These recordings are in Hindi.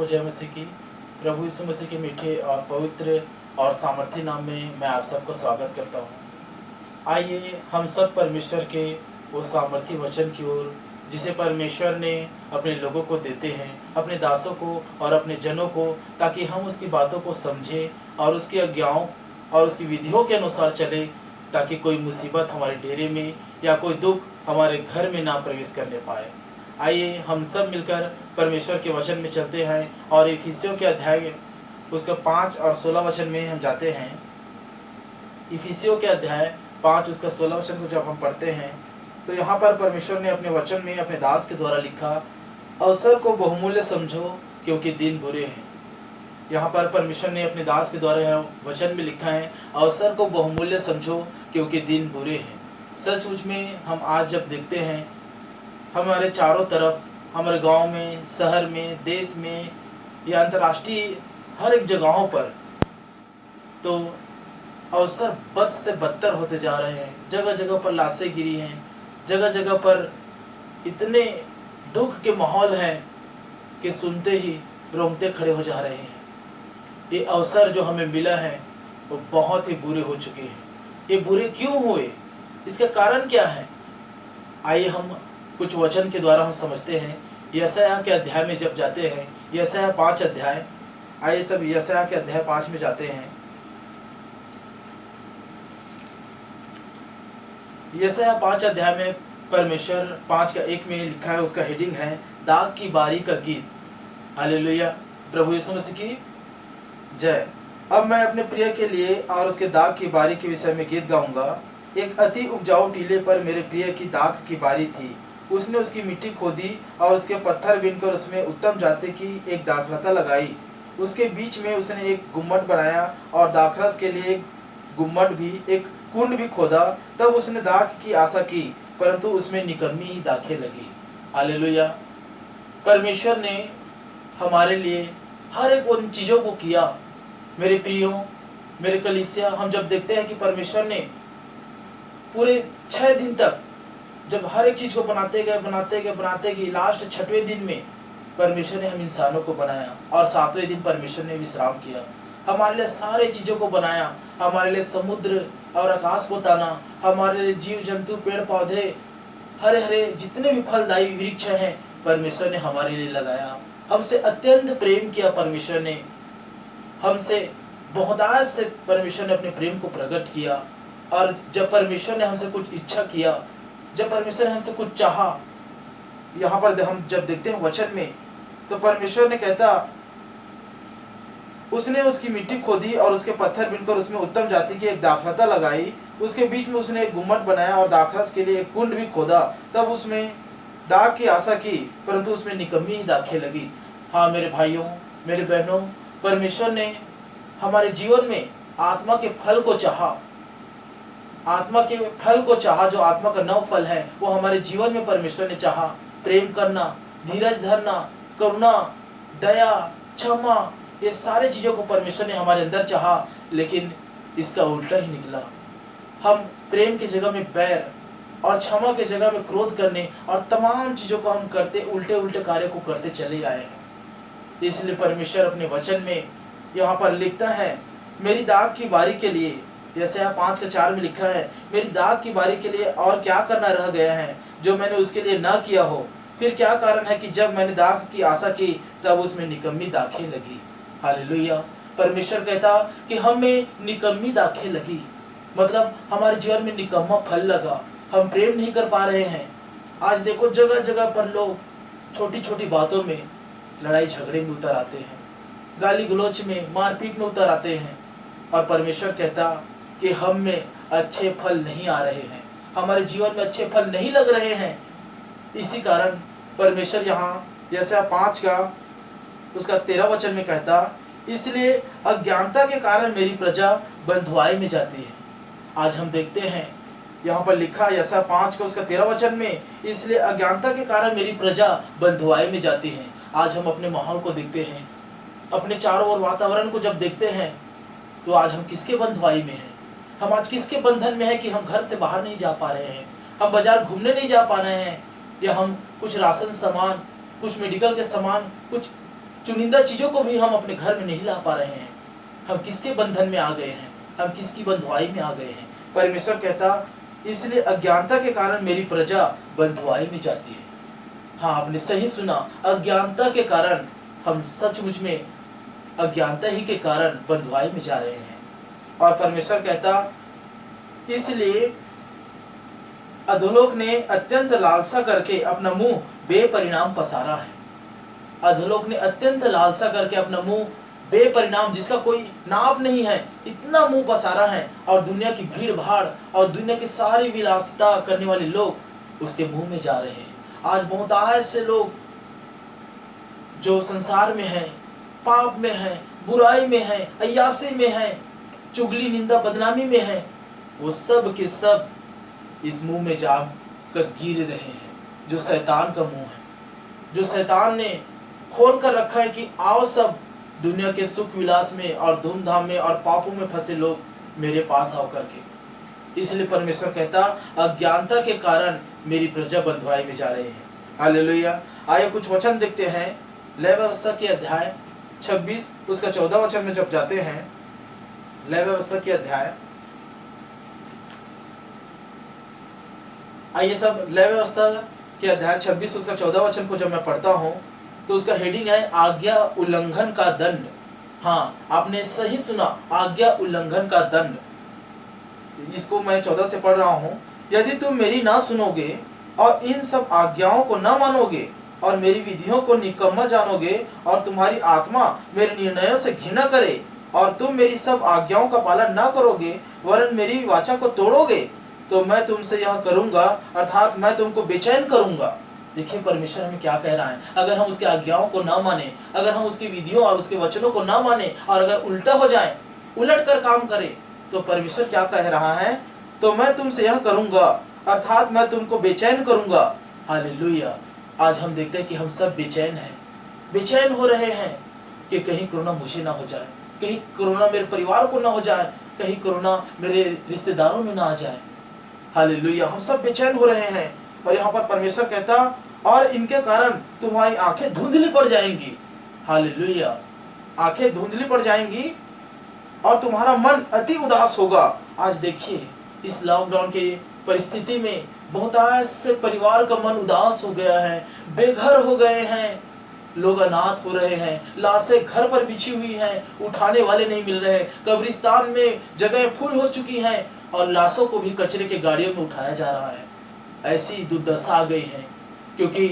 सबको जय मसीह की। प्रभु यीशु मसीह के मीठे और पवित्र और सामर्थ्य नाम में मैं आप सबको स्वागत करता हूँ। आइए हम सब परमेश्वर के वो सामर्थ्य वचन की ओर, जिसे परमेश्वर ने अपने लोगों को देते हैं, अपने दासों को और अपने जनों को, ताकि हम उसकी बातों को समझें और उसकी आज्ञाओं और उसकी विधियों के अनुसार चले, ताकि कोई मुसीबत हमारे डेरे में या कोई दुख हमारे घर में ना प्रवेश करने पाए। आइए हम सब मिलकर परमेश्वर के वचन में चलते हैं और इफिसियों के अध्याय उसका 5 और 16 वचन में हम जाते हैं। इफिसियों के अध्याय 5 उसका 16 वचन को जब हम पढ़ते हैं तो यहाँ पर परमेश्वर ने अपने वचन में अपने दास के द्वारा लिखा, अवसर को बहुमूल्य समझो क्योंकि दिन बुरे हैं। यहाँ पर परमेश्वर ने अपने दास के द्वारा वचन में लिखा है, अवसर को बहुमूल्य समझो क्योंकि दिन बुरे हैं। सचमुच में हम आज जब देखते हैं हमारे चारों तरफ, हमारे गांव में, शहर में, देश में या अंतर्राष्ट्रीय हर एक जगहों पर, तो अवसर बद से बदतर होते जा रहे हैं। जगह जगह पर लाशें गिरी हैं, जगह जगह पर इतने दुख के माहौल हैं कि सुनते ही रोंगटे खड़े हो जा रहे हैं। ये अवसर जो हमें मिला है वो बहुत ही बुरे हो चुके हैं। ये बुरे क्यों हुए, इसका कारण क्या है? आइए हम कुछ वचन के द्वारा हम समझते हैं। यशायाह के अध्याय में जब जाते हैं, यशायाह 5 अध्याय, आइए सब यशायाह के अध्याय 5 में जाते हैं। यशायाह 5 अध्याय में परमेश्वर 5 का 1 में लिखा है, उसका हेडिंग है दाग की बारी का गीत। हालेलुया, प्रभु यीशु मसीह की जय। अब मैं अपने प्रिय के लिए और उसके दाग की बारी के विषय में गीत गाऊंगा। एक अति उपजाऊ टीले पर मेरे प्रिय की दाग की बारी थी। उसने उसकी मिट्टी खोदी और उसके पत्थर बीनकर उसमें उत्तम जाति की एक दाखलता लगाई। उसके बीच में उसने एक गुम्मट बनाया और दाखरस के लिए एक गुम्मट भी, एक कुंड भी खोदा। तब उसने दाख की आशा की, परंतु उसमें निकम्मी दाखें लगी। हालेलुया, परमेश्वर ने हमारे लिए हर एक उन चीज़ों को किया। मेरे प्रियो, मेरे कलीसिया, हम जब देखते हैं कि परमेश्वर ने पूरे 6 दिन तक जब हर एक चीज़ को बनाते गए लास्ट 6वें दिन में परमेश्वर ने हम इंसानों को बनाया और 7वें दिन परमेश्वर ने विश्राम किया। हमारे लिए सारे चीज़ों को बनाया, हमारे लिए समुद्र और आकाश को ताना, हमारे लिए जीव जंतु, पेड़ पौधे, हरे हरे जितने भी फलदायी वृक्ष हैं परमेश्वर ने हमारे लिए लगाया। हमसे अत्यंत प्रेम किया परमेश्वर ने, हमसे बहुतायत से परमेश्वर ने अपने प्रेम को प्रकट किया। और जब परमेश्वर ने हमसे कुछ इच्छा किया, जब परमेश्वर ने हमसे कुछ चाहा, यहाँ पर हम जब देखते हैं वचन में, तो परमेश्वर ने कहता, उसने उसकी मिट्टी खोदी और उसके पत्थर बीनकर उसमें उत्तम जाति की एक दाखलता लगाई। उसके बीच में उसने एक गुम्मट बनाया और दाखरस के लिए एक कुंड भी खोदा। तब उसमें दाग की आशा की, परंतु उसमें निकम्मी दाखें लगी। हाँ मेरे भाइयों, मेरे बहनों, परमेश्वर ने हमारे जीवन में आत्मा के फल को चाहा, आत्मा के फल को चाहा। जो आत्मा का 9 फल है वो हमारे जीवन में परमेश्वर ने चाहा। प्रेम करना, धीरज धरना, करुणा, दया, क्षमा, ये सारे चीज़ों को परमेश्वर ने हमारे अंदर चाहा, लेकिन इसका उल्टा ही निकला। हम प्रेम की जगह में बैर और क्षमा की जगह में क्रोध करने और तमाम चीज़ों को हम करते उल्टे उल्टे कार्य को करते चले आए हैं। इसलिए परमेश्वर अपने वचन में यहाँ पर लिखता है, मेरी दाग की बारी के लिए, यशायाह 5 के 4 में लिखा है, मेरी दाग की बारी के लिए और क्या करना रह गया है जो मैंने उसके लिए ना किया हो। फिर क्या कारण है कि जब मैंने दाग की आशा की तब उसमें निकम्मी दाखें लगी। हालेलुया, परमेश्वर कहता कि हमें निकम्मी दाखें लगी, मतलब हमारे जीवन में निकम्मा फल लगा। हम प्रेम नहीं कर पा रहे हैं। आज देखो जगह जगह पर लोग छोटी छोटी बातों में लड़ाई झगड़े में उतर आते हैं, गाली गलौच में, मारपीट में उतर आते हैं। और परमेश्वर कहता कि हम में अच्छे फल नहीं आ रहे हैं, हमारे जीवन में अच्छे फल नहीं लग रहे हैं। इसी कारण परमेश्वर यहाँ यशायाह 5 का उसका 13 वचन में कहता, इसलिए अज्ञानता के कारण मेरी प्रजा बंधुआई में जाती है। आज हम देखते हैं यहाँ पर लिखा यशायाह 5 का उसका 13 वचन में, इसलिए अज्ञानता के कारण मेरी प्रजा बंधुआई में जाती है। आज हम अपने माहौल को देखते हैं, अपने चारों ओर वातावरण को जब देखते हैं, तो आज हम किसके बंधुआई में हैं? हम आज किसके बंधन में है कि हम घर से बाहर नहीं जा पा रहे हैं, हम बाजार घूमने नहीं जा पा रहे हैं, या हम कुछ राशन सामान, कुछ मेडिकल के सामान, कुछ चुनिंदा चीजों को भी हम अपने घर में नहीं ला पा रहे हैं। हम किसके बंधन में आ गए हैं, हम किसकी बंधुआई में आ गए हैं। परमेश्वर कहता इसलिए अज्ञानता के कारण मेरी प्रजा बंधुआई में जाती है। हाँ, आपने सही सुना, अज्ञानता के कारण हम सचमुच में अज्ञानता ही के कारण बंधुआई में जा रहे हैं। और परमेश्वर कहता इसलिए अधोलोक ने अत्यंत लालसा करके अपना मुंह बेपरिणाम पसारा है। अधोलोक ने अत्यंत लालसा करके अपना मुंह बेपरिणाम, जिसका कोई नाप नहीं है, इतना मुंह पसारा है। और दुनिया की भीड़ भाड़ और दुनिया की सारी विलासिता करने वाले लोग उसके मुंह में जा रहे हैं। आज बहुत ऐसे लोग जो संसार में हैं, पाप में हैं, बुराई में हैं, अय्यासी में हैं, चुगली निंदा बदनामी में हैं, वो सब के सब इस मुंह में जा कर गिर रहे हैं, जो शैतान का मुंह है, जो शैतान ने खोल कर रखा है कि आओ सब दुनिया के सुख विलास में और धूमधाम में और पापों में फंसे लोग मेरे पास आओ करके। इसलिए परमेश्वर कहता अज्ञानता के कारण मेरी प्रजा बंधुआई में जा रहे हैं। हालेलुया। आइए कुछ वचन देखते हैं। लय व्यवस्था के अध्याय 26 उसका 14 वचन में जब जाते हैं, लय व्यवस्था के अध्याय, आइए सब लय व्यवस्था के अध्याय 26 उसका 14 वचन को जब मैं पढ़ता हूं तो उसका हेडिंग है आज्ञा उल्लंघन का दंड। हाँ, आपने सही सुना, आज्ञा उल्लंघन का दंड। इसको मैं 14 से पढ़ रहा हूं। यदि तुम मेरी ना सुनोगे और इन सब आज्ञाओं को ना मानोगे और मेरी विधियों को निकम्मा जानोगे और तुम्हारी आत्मा मेरे निर्णयों से घृणा करे और तुम मेरी सब आज्ञाओं का पालन ना करोगे वरन मेरी वाचा को तोड़ोगे, तो मैं तुमसे यह करूंगा, अर्थात मैं तुमको बेचैन करूंगा। देखिए परमेश्वर हमें क्या कह रहा है। अगर हम उसकी आज्ञाओं को ना माने, अगर हम उसकी विधियों और उसके वचनों को ना माने और अगर उल्टा हो जाए, उलट कर काम करें, तो परमेश्वर क्या कह रहा है, तो मैं तुमसे यह करूंगा, अर्थात मैं तुमको बेचैन करूंगा। हालेलुया। आज हम देखते हैं कि हम सब बेचैन हैं, बेचैन हो रहे हैं कि कहीं कोरोना मुझे ना हो जाए, कहीं कोरोना मेरे परिवार को ना हो जाए, कहीं कोरोना मेरे रिश्तेदारों में ना आ जाए। हालेलुया। हम सब बेचैन हो रहे हैं। और यहाँ पर परमेश्वर कहता और इनके कारण तुम्हारी आंखें धुंधली पड़ जाएंगी। हालेलुया। आंखें धुंधली पड़ जाएंगी और तुम्हारा मन अति उदास होगा। आज देखिए इस लॉकडाउन के परिस्थिति में बहुत ऐसे परिवार का मन उदास हो गया है, बेघर हो गए हैं, लोग अनाथ हो रहे हैं, लाशें घर पर बिछी हुई हैं, उठाने वाले नहीं मिल रहे, कब्रिस्तान में जगह फुल हो चुकी हैं और लाशों को भी कचरे के गाड़ियों में उठाया जा रहा है। ऐसी दुर्दशा आ गई है क्योंकि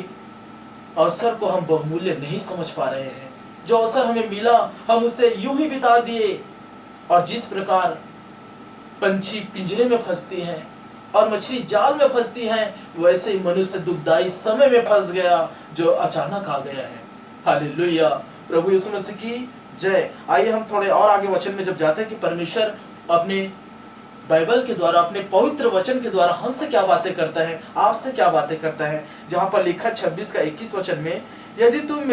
अवसर को हम बहुमूल्य नहीं समझ पा रहे हैं। जो अवसर हमें मिला हम उसे यूं ही बिता दिए। और जिस प्रकार पंछी पिंजरे में फंसती हैं और मछली जाल में फंसती हैं, वैसे ही मनुष्य दुखदाई समय में फंस गया जो अचानक आ गया है। हालेलुया। प्रभु यीशु मसीह की जय। आइए हम थोड़े और आगे वचन में जब जाते हैं कि परमेश्वर अपने बाइबल के द्वारा, अपने पवित्र वचन के द्वारा हमसे क्या बातें करता है, आपसे क्या बातें करता है। जहां पर लिखा 26 का 21 वचन में, यदि तुम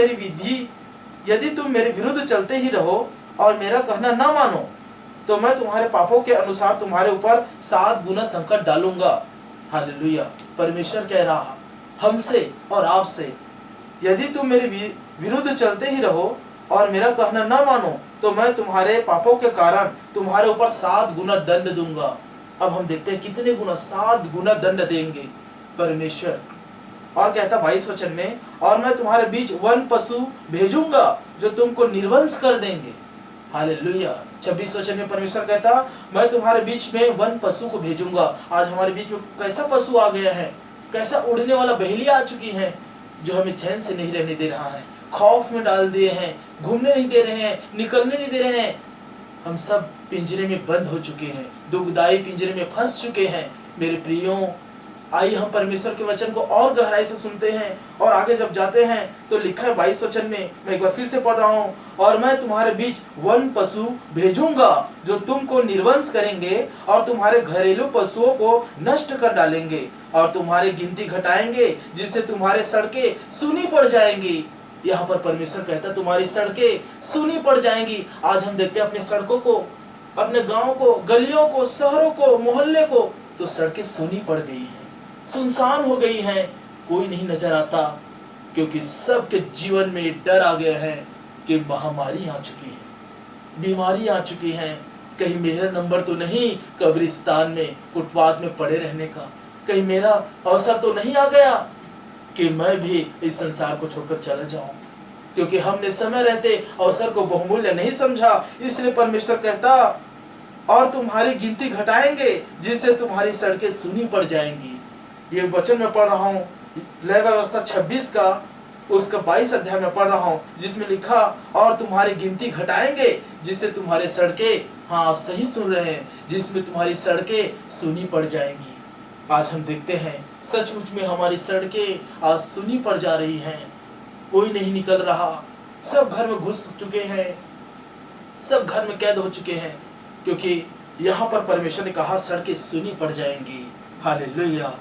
मेरे विरुद्ध चलते ही रहो और मेरा कहना ना मानो, तो मैं तुम्हारे पापों के अनुसार तुम्हारे ऊपर 7 गुना संकट डालूंगा। हालेलुया। परमेश्वर कह रहा हमसे और आपसे, यदि तुम मेरे विरुद्ध चलते ही रहो और मेरा कहना ना मानो, तो मैं तुम्हारे पापों के कारण तुम्हारे ऊपर 7 गुना दंड दूंगा। अब हम देखते हैं कितने गुना, 7 गुना दंड देंगे परमेश्वर। और कहता 22 वचन में, और मैं तुम्हारे बीच वन पशु भेजूंगा जो तुमको निर्वंश कर देंगे। हालेलुया। 26 वचन में परमेश्वर कहता मैं तुम्हारे बीच में वन पशु को भेजूंगा। आज हमारे बीच में कैसा पशु आ गया है, कैसा उड़ने वाला बहेलिया आ चुकी है जो हमें चैन से नहीं रहने दे रहा है, खौफ में डाल दिए हैं, घूमने नहीं दे रहे हैं, निकलने नहीं दे रहे हैं। हम सब पिंजरे में बंद हो चुके हैं, दुखदाई पिंजरे में फंस चुके हैं। मेरे प्रियो, आइए हम परमेश्वर के वचन को और गहराई से सुनते हैं और आगे जब जाते हैं तो लिखा है 22 वचन में, मैं एक बार फिर से पढ़ रहा हूँ, और मैं तुम्हारे बीच वन पशु भेजूंगा जो तुमको निर्वंश करेंगे और तुम्हारे घरेलू पशुओं को नष्ट कर डालेंगे और तुम्हारी गिनती घटाएंगे, जिससे तुम्हारे सड़कें सूनी पड़ जाएंगी। यहाँ पर परमेश्वर कहता तुम्हारी सड़कें सूनी पड़ जाएंगी। आज हम देखते हैं अपनी सड़कों को, अपने गाँव को, गलियों को, शहरों को, मोहल्ले को, तो सड़कें सूनी पड़ गई हैं, सुनसान हो गई हैं, कोई नहीं नजर आता क्योंकि सबके जीवन में डर आ गया है, कि महामारी आ चुकी है, बीमारी आ चुकी है। कहीं मेरा नंबर तो नहीं कब्रिस्तान में फुटपाथ में पड़े रहने का, कहीं मेरा अवसर तो नहीं आ गया कि मैं भी इस संसार को छोड़कर चला जाऊं। क्योंकि हमने समय रहते अवसर को बहुमूल्य नहीं समझा, इसलिए परमेश्वर कहता और तुम्हारी गिनती घटाएंगे जिससे तुम्हारी सड़कें सूनी पड़ जाएंगी। ये वचन में पढ़ रहा हूँ लय व्यवस्था 26 का उसका 22 अध्याय में पढ़ रहा हूँ, जिसमें लिखा और तुम्हारी गिनती घटाएंगे जिससे तुम्हारे सड़कें, हाँ आप सही सुन रहे हैं, जिसमें तुम्हारी सड़कें सूनी पड़ जाएंगी। आज हम देखते हैं सचमुच में हमारी सड़कें आज सूनी पड़ जा रही हैं, कोई नहीं निकल रहा, सब घर में घुस चुके हैं, सब घर में कैद हो चुके हैं, क्योंकि यहाँ पर परमेश्वर ने कहा सड़कें सूनी पड़ जाएंगी। हालेलुया।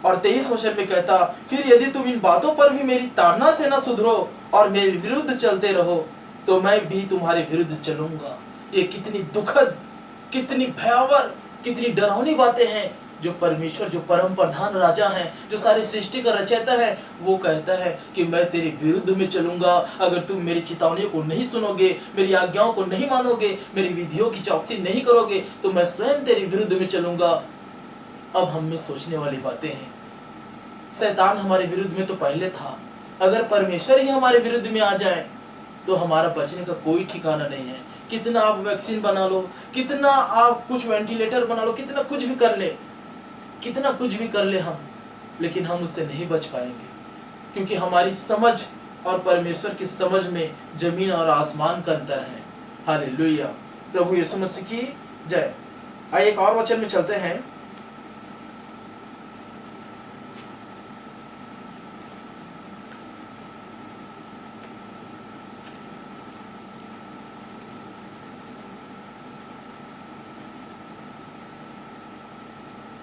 और 23 वचन में कहता फिर यदि तुम इन बातों पर भी मेरी ताड़ना से न सुधरो और मेरे विरुद्ध चलते रहो तो मैं भी तुम्हारे विरुद्ध चलूंगा। ये कितनी दुखद, कितनी भयावह, कितनी डरावनी बातें हैं जो परमेश्वर, जो परम प्रधान राजा हैं, जो सारी सृष्टि का रचयिता है, वो कहता है कि मैं तेरे विरुद्ध में चलूंगा। अगर तुम मेरी चेतावनियों को नहीं सुनोगे, मेरी आज्ञाओं को नहीं मानोगे, मेरी विधियों की चौकसी नहीं करोगे तो मैं स्वयं तेरे विरुद्ध में चलूंगा। अब हम में सोचने वाली बातें हैं, शैतान हमारे विरुद्ध में तो पहले था, अगर परमेश्वर ही हमारे विरुद्ध में आ जाए तो हमारा बचने का कोई ठिकाना नहीं है। कितना आप वैक्सीन बना लो, कितना आप कुछ वेंटिलेटर बना लो, कितना कुछ भी कर ले, कितना कुछ भी कर ले हम, लेकिन हम उससे नहीं बच पाएंगे, क्योंकि हमारी समझ और परमेश्वर की समझ में जमीन और आसमान का अंतर है। हालेलुया। प्रभु यीशु मसीह की जय। आइए एक और वचन में चलते हैं।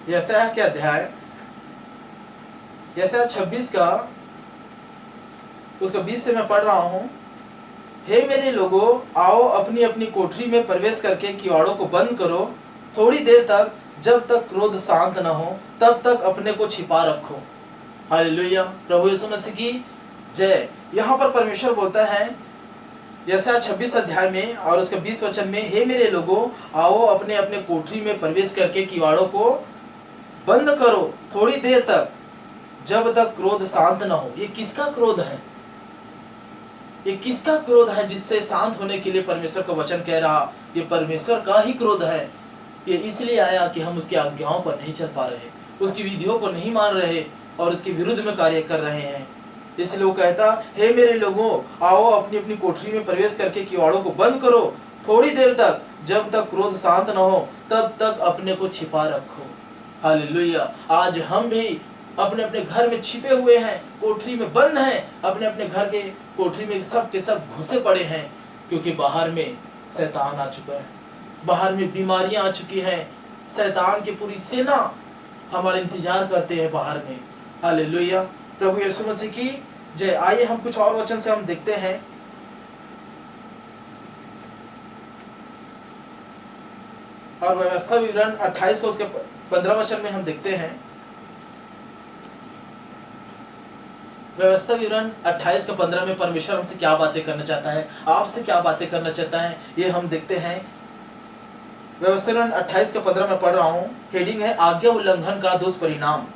यशायाह के अध्याय, यशायाह 26 का उसका 20 से मैं पढ़ रहा हूं। हे मेरे लोगों, आओ अपनी अपनी कोठरी में प्रवेश करके किवाड़ों को बंद करो, थोड़ी देर तक, जब तक क्रोध शांत न हो तब तक अपने को छिपा रखो। हालेलुया। प्रभु यीशु मसीह की जय। यहाँ पर परमेश्वर बोलता है यशायाह 26 अध्याय में और उसका 20 वचन में, हे मेरे लोगों, आओ अपने अपने कोठरी में प्रवेश करके किवाड़ों को बंद करो थोड़ी देर तक, जब तक क्रोध शांत न हो। ये किसका क्रोध है? ये किसका क्रोध है जिससे शांत होने के लिए परमेश्वर का वचन कह रहा? ये परमेश्वर का ही क्रोध है। ये इसलिए आया कि हम उसकी आज्ञाओं पर नहीं चल पा रहे, उसकी विधियों को नहीं मान रहे और उसके विरुद्ध में कार्य कर रहे हैं। इसलिए वो कहता, हे मेरे लोगों, आओ अपनी अपनी कोठरी में प्रवेश करके किवाड़ों को बंद करो थोड़ी देर तक, जब तक क्रोध शांत न हो तब तक अपने को छिपा रखो। हालेलुया। आज हम भी अपने अपने घर में छिपे हुए हैं, कोठरी में बंद हैं, अपने अपने घर के कोठरी में सब के सब घुसे पड़े हैं, क्योंकि बाहर में शैतान आ चुका है, बाहर में बीमारियां आ चुकी हैं, शैतान की पूरी सेना हमारा इंतजार करते हैं बाहर में। हालेलुया। प्रभु यीशु मसीह की जय। आइए हम कुछ और वचन से हम देखते हैं। और व्यवस्था विवरण 28 को उसके 15 वचन में हम देखते हैं। व्यवस्था विवरण 28 का 15 में परमेश्वर हमसे क्या बातें करना चाहता है, आपसे क्या बातें करना चाहता है, ये हम देखते हैं। व्यवस्था विवरण 28 का 15 में पढ़ रहा हूँ। हेडिंग है आज्ञा उल्लंघन का दुष्परिणाम।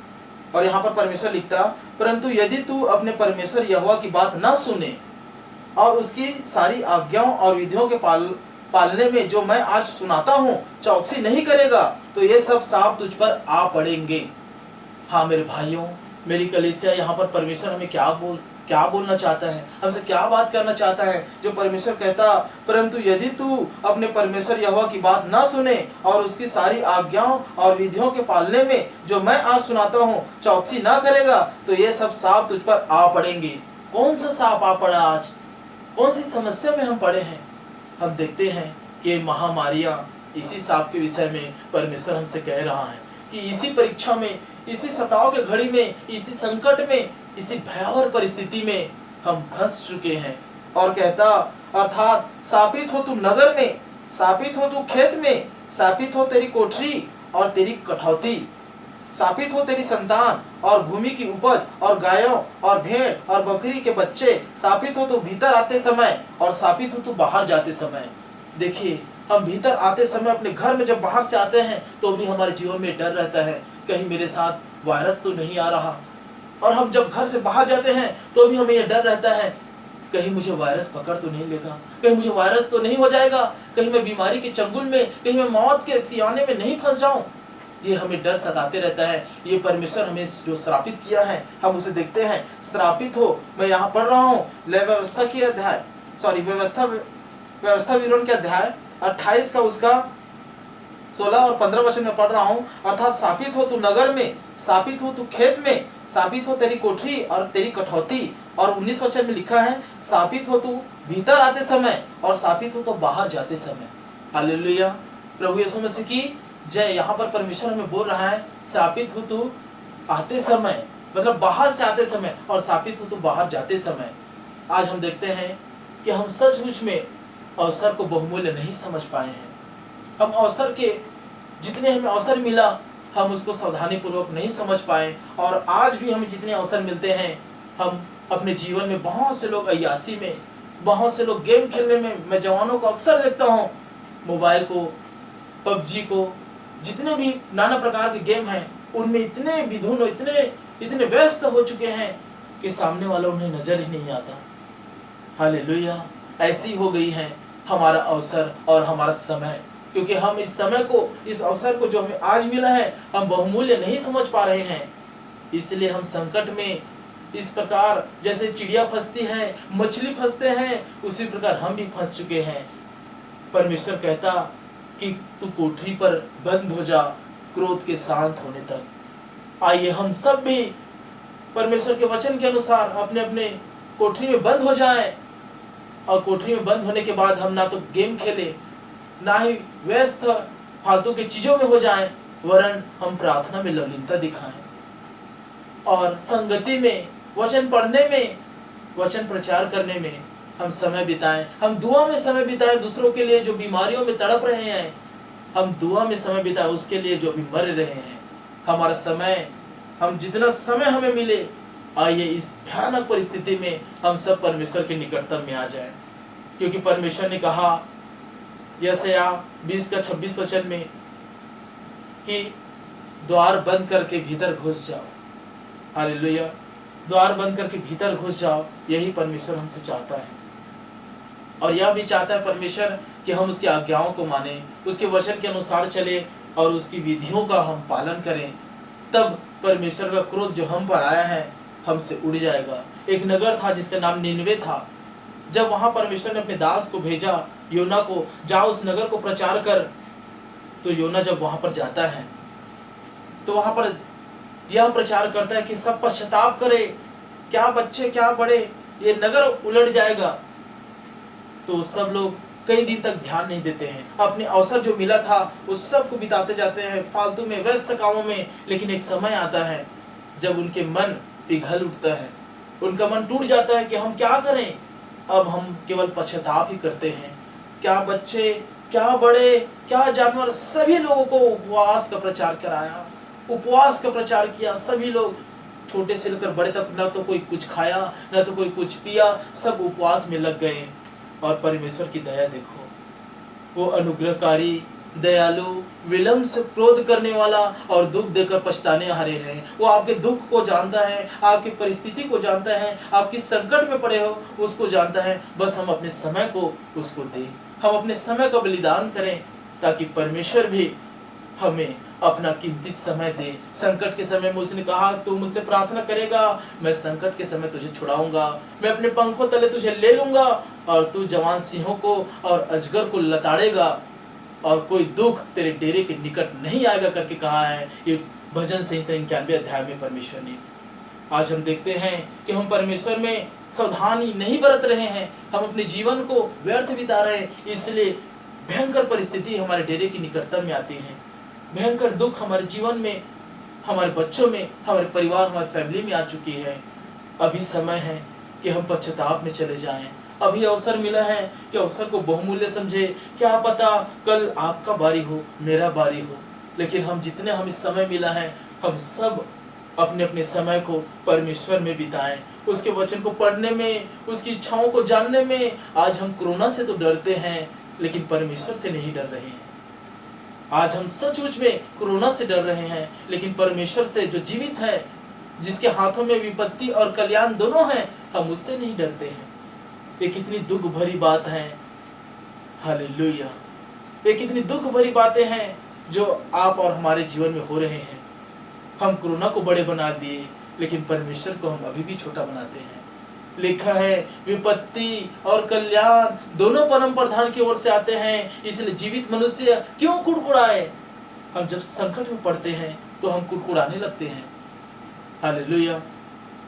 और यहाँ पर परमेश्वर लिखता, परंतु यदि तू अपने परमेश्वर यहोवा की बात न सुने और उसकी सारी आज्ञाओं और विधियों के पालने में जो मैं आज सुनाता हूँ चौकसी नहीं करेगा तो ये सब साफ तुझ पर आ पड़ेंगे। हाँ मेरे भाइयों, मेरी कलीसिया, यहाँ पर परमेश्वर हमें क्या बोलना चाहता है, हमसे क्या बात करना चाहता है। जो परमेश्वर कहता, परंतु यदि तू अपने परमेश्वर यहोवा की बात ना सुने और उसकी सारी आज्ञाओं और विधियों के पालने में जो मैं आज सुनाता हूँ चौकसी ना करेगा तो ये सब सांप तुझ पर आ पड़ेंगे। कौन सा सांप आ पड़ा आज? कौन सी समस्या में हम पड़े हैं? हम देखते हैं कि महामारियां, इसी सांप के विषय में परमेश्वर हमसे कह रहा है कि इसी परीक्षा में, इसी सताव के घड़ी में, इसी संकट में, इसी भयावह परिस्थिति में हम फंस चुके हैं। और कहता, अर्थात शापित हो तू नगर में, शापित हो तू खेत में, शापित हो तेरी कोठरी और तेरी कठौती। शापित हो तेरी संतान और भूमि की उपज और गायों और भेड़ और बकरी के बच्चे। शापित हो तू भीतर आते समय और शापित हो तू बाहर जाते समय। देखिए, हम भीतर आते समय अपने घर में जब बाहर से आते हैं तो भी हमारे जीवन में डर रहता है, कहीं मेरे साथ वायरस तो नहीं आ रहा। और हम जब घर से बाहर जाते हैं तो भी हमें यह डर रहता है, कहीं मुझे वायरस पकड़ तो नहीं लेगा, कहीं मुझे वायरस तो नहीं हो जाएगा, कहीं मैं बीमारी के चंगुल में, कहीं मैं मौत के सियाने में नहीं फंस जाऊं। ये हमें डर सताते रहता है। ये परमेश्वर हमें जो श्रापित किया है हम उसे देखते हैं। श्रापित हो, मैं यहाँ पढ़ रहा हूँ व्यवस्था की अध्याय व्यवस्था विवरण के अध्याय 28 का उसका 16 और 15 वचन में पढ़ रहा हूँ। अर्थात शापित हो तू नगर में, शापित हो तू खेत में, शापित हो तेरी कोठरी और तेरी कठौती। और 19 वचन में लिखा है, शापित हो तू भीतर आते समय और शापित हो तो बाहर जाते समय। हालेलुया, प्रभु यीशु मसीह की जय। यहाँ पर परमेश्वर हमें बोल रहा है, शापित हो तू आते समय, मतलब बाहर से आते समय, और शापित हो तू बाहर जाते समय। आज हम देखते हैं कि हम सचमुच में अवसर को बहुमूल्य नहीं समझ पाए हैं। हम अवसर के जितने हमें अवसर मिला हम उसको सावधानी पूर्वक नहीं समझ पाए। और आज भी हमें जितने अवसर मिलते हैं हम अपने जीवन में, बहुत से लोग अय्यासी में, बहुत से लोग गेम खेलने में, मैं जवानों को अक्सर देखता हूँ, मोबाइल को, पबजी को, जितने भी नाना प्रकार के गेम हैं उनमें इतने विधुन, इतने व्यस्त हो चुके हैं कि सामने वाला उन्हें नजर ही नहीं आता। हालेलुया, ऐसी हो गई है हमारा अवसर और हमारा समय, क्योंकि हम इस समय को, इस अवसर को जो हमें आज मिला है हम बहुमूल्य नहीं समझ पा रहे हैं। इसलिए हम संकट में इस प्रकार जैसे चिड़िया फंसती है, मछली फंसते हैं, उसी प्रकार हम भी फंस चुके हैं। परमेश्वर कहता कि तू कोठरी पर बंद हो जा क्रोध के शांत होने तक। आइए हम सब भी परमेश्वर के वचन के अनुसार अपने अपने कोठरी में बंद हो जाएं, और कोठरी में बंद होने के बाद हम ना तो गेम खेले, ना ही व्यस्त फालतू की चीजों में हो जाएं, वरन हम प्रार्थना में लवलीनता दिखाएं और संगति में, वचन पढ़ने में, वचन प्रचार करने में हम समय बिताएं। हम दुआ में समय बिताएं दूसरों के लिए जो बीमारियों में तड़प रहे हैं, हम दुआ में समय बिताएं उसके लिए जो अभी मर रहे हैं। हमारा समय, हम जितना समय हमें मिले, आइए इस भयानक परिस्थिति में हम सब परमेश्वर के निकटतम में आ जाएं, क्योंकि परमेश्वर ने कहा यशायाह 20 का 26 वचन में कि द्वार बंद करके भीतर घुस जाओ। हालेलुया, द्वार बंद करके भीतर घुस जाओ। यही परमेश्वर हमसे चाहता है, और यह भी चाहता है परमेश्वर कि हम उसकी आज्ञाओं को माने, उसके वचन के अनुसार चले और उसकी विधियों का हम पालन करें। तब परमेश्वर का क्रोध जो हम पर आया है हमसे उड़ जाएगा। एक नगर था जिसका नाम निनवे था। जब वहां परमेश्वर ने अपने दास को भेजा योना को, जा उस नगर को प्रचार कर, तो योना जब वहां पर जाता है तो वहां पर यह प्रचार करता है कि सब पश्चाताप करे, क्या बच्चे क्या बड़े, ये नगर उलट जाएगा। तो सब लोग कई दिन तक ध्यान नहीं देते हैं, अपने अवसर जो मिला था उस सब को बिताते जाते हैं फालतू में, व्यस्त कामों में। लेकिन एक समय आता है जब उनके मन पिघल उठता है, उनका मन टूट जाता है कि हम क्या करें। अब हम केवल पश्चाताप ही करते हैं। क्या बच्चे क्या बड़े क्या जानवर, सभी लोगों को उपवास का प्रचार कराया, उपवास का प्रचार किया। सभी लोग छोटे से लेकर बड़े तक, ना तो कोई कुछ खाया ना तो कोई कुछ पिया, सब उपवास में लग गए। और परमेश्वर की दया देखो, वो अनुग्रहकारी, दयालु, विलंब से क्रोध करने वाला और दुख देकर पछताने हारे हैं। वो आपके दुख को जानता है, आपकी परिस्थिति को जानता है, आपकी संकट में पड़े हो उसको जानता है। बस हम अपने समय को उसको दें, हम अपने समय का बलिदान करें, ताकि परमेश्वर भी हमें अपना कीमती समय दे। संकट के समय में उसने कहा तू मुझसे प्रार्थना करेगा, मैं संकट के समय तुझे छुड़ाऊंगा, मैं अपने पंखों तले तुझे ले लूंगा और तू जवान सिंहों को और अजगर को लताड़ेगा और कोई दुख तेरे डेरे के निकट नहीं आएगा करके कहा है। ये भजन संहिता 91 अध्याय में परमेश्वर ने। आज हम देखते हैं कि हम परमेश्वर में सावधानी नहीं बरत रहे हैं, हम अपने जीवन को व्यर्थ बिता रहे हैं। इसलिए भयंकर परिस्थिति हमारे डेरे की निकटता में आती है, भयंकर दुख हमारे जीवन में, हमारे बच्चों में, हमारे परिवार, हमारी फैमिली में आ चुकी है। अभी समय है कि हम पश्चाताप में चले जाएं। अभी अवसर मिला है कि अवसर को बहुमूल्य समझे। क्या पता कल आपका बारी हो, मेरा बारी हो, लेकिन हम जितने हम इस समय मिला है हम सब अपने अपने समय को परमेश्वर में बिताएं, उसके वचन को पढ़ने में, उसकी इच्छाओं को जानने में। आज हम कोरोना से तो डरते हैं, लेकिन परमेश्वर से नहीं डर रहे हैं। आज हम सचमुच में कोरोना से डर रहे हैं, लेकिन परमेश्वर से जो जीवित है, जिसके हाथों में विपत्ति और कल्याण दोनों हैं, हम उससे नहीं डरते हैं। ये कितनी दुख भरी बात है। हालेलुया। ये कितनी दुख भरी बातें हैं जो आप और हमारे जीवन में हो रहे हैं। हम कोरोना को बड़े बना दिए, लेकिन परमेश्वर को हम अभी भी छोटा बनाते हैं। लिखा है विपत्ति और कल्याण दोनों परम प्रधान की ओर से आते हैं, इसलिए जीवित मनुष्य क्यों कुड़कुड़ाए। हम जब संकट में पड़ते हैं तो हम कुड़कुड़ाने लगते हैं। हालेलुया।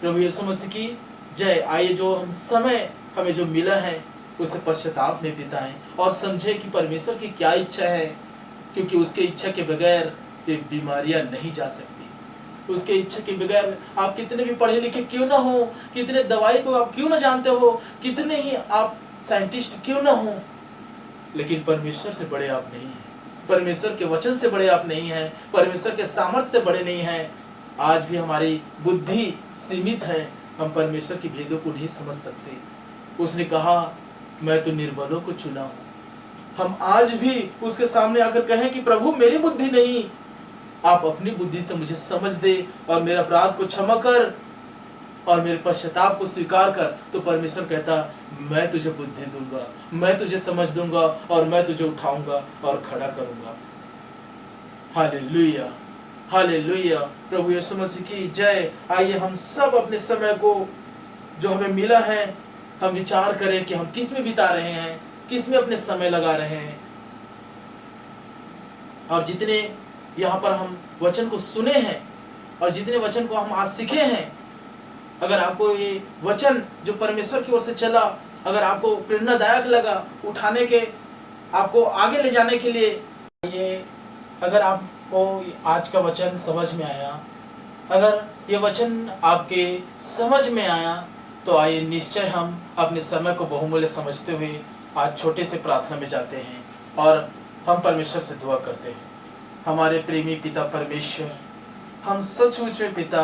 प्रभु यीशु मसीह की जय। आइए जो हम समय हमें जो मिला है उसे पश्चाताप में बिताएं और समझे कि परमेश्वर की क्या इच्छा है, क्योंकि उसके इच्छा के बगैर ये बीमारियां नहीं जा सकती। उसके इच्छा के बगैर आप कितने भी पढ़े लिखे क्यों ना हो, कितने दवाई को आप क्यों ना जानते हो, कितने ही आप साइंटिस्ट क्यों ना हो, लेकिन परमेश्वर से बड़े आप नहीं हैं। परमेश्वर के वचन से बड़े आप नहीं हैं। परमेश्वर के सामर्थ्य से बड़े नहीं हैं। आज भी हमारी बुद्धि सीमित है, हम परमेश्वर की भेदों को नहीं समझ सकते। उसने कहा मैं तो निर्बलों को चुना हूं। हम आज भी उसके सामने आकर कहें कि प्रभु मेरी बुद्धि नहीं, आप अपनी बुद्धि से मुझे समझ दे और मेरा अपराध को क्षमा कर और मेरे पश्चाताप को स्वीकार कर। तो परमेश्वर कहता मैं तुझे बुद्धि दूंगा, मैं तुझे समझ दूंगा और मैं तुझे उठाऊंगा और खड़ा करूंगा। Hallelujah, hallelujah. प्रभु यीशु मसीह की जय। आइए हम सब अपने समय को जो हमें मिला है हम विचार करें कि हम किस में बिता रहे हैं, किस में अपने समय लगा रहे हैं। और जितने यहाँ पर हम वचन को सुने हैं और जितने वचन को हम आज सीखे हैं, अगर आपको ये वचन जो परमेश्वर की ओर से चला अगर आपको प्रेरणादायक लगा, उठाने के आपको आगे ले जाने के लिए, ये अगर आपको आज का वचन समझ में आया, अगर ये वचन आपके समझ में आया, तो आइए निश्चय हम अपने समय को बहुमूल्य समझते हुए आज छोटे से प्रार्थना में जाते हैं और हम परमेश्वर से दुआ करते हैं। हमारे प्रेमी पिता परमेश्वर, हम सचमुच में पिता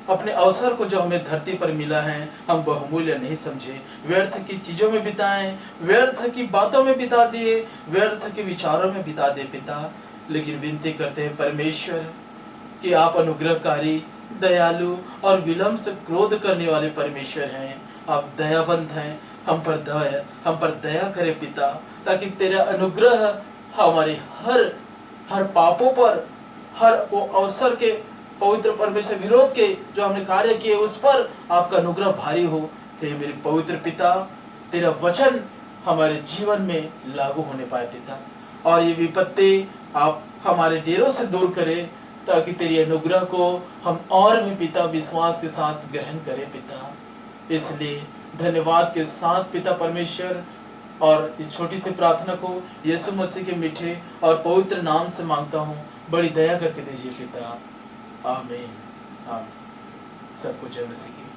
अपने अवसर को जो हमें धरती पर मिला है हम बहुमूल्य नहीं समझे, व्यर्थ की चीजों में बिताएं, व्यर्थ की बातों में बिता दिए, व्यर्थ के विचारों में बिता दे पिता। लेकिन विनती करते हैं परमेश्वर कि आप अनुग्रहकारी, दयालु और विलंब से क्रोध करने वाले परमेश्वर हैं। आप दयावंत हैं, हम पर दया करे पिता, ताकि तेरा अनुग्रह हमारे हर पापों पर, हर वो अवसर के पवित्र परमेश्वर विरोध के जो हमने कार्य किए उस पर आपका अनुग्रह भारी हो। हे मेरे पवित्र पिता, तेरा वचन हमारे जीवन में लागू होने पाए पिता, और ये विपत्ति आप हमारे डेरों से दूर करें, ताकि तेरी अनुग्रह को हम और भी पिता विश्वास के साथ ग्रहण करें पिता। इसलिए धन्यवाद के साथ पिता परमेश्वर, और इस छोटी सी प्रार्थना को यीशु मसीह के मीठे और पवित्र नाम से मांगता हूँ, बड़ी दया करके दीजिए पिता। आमीन। आमीन। सबको जय मसीह की।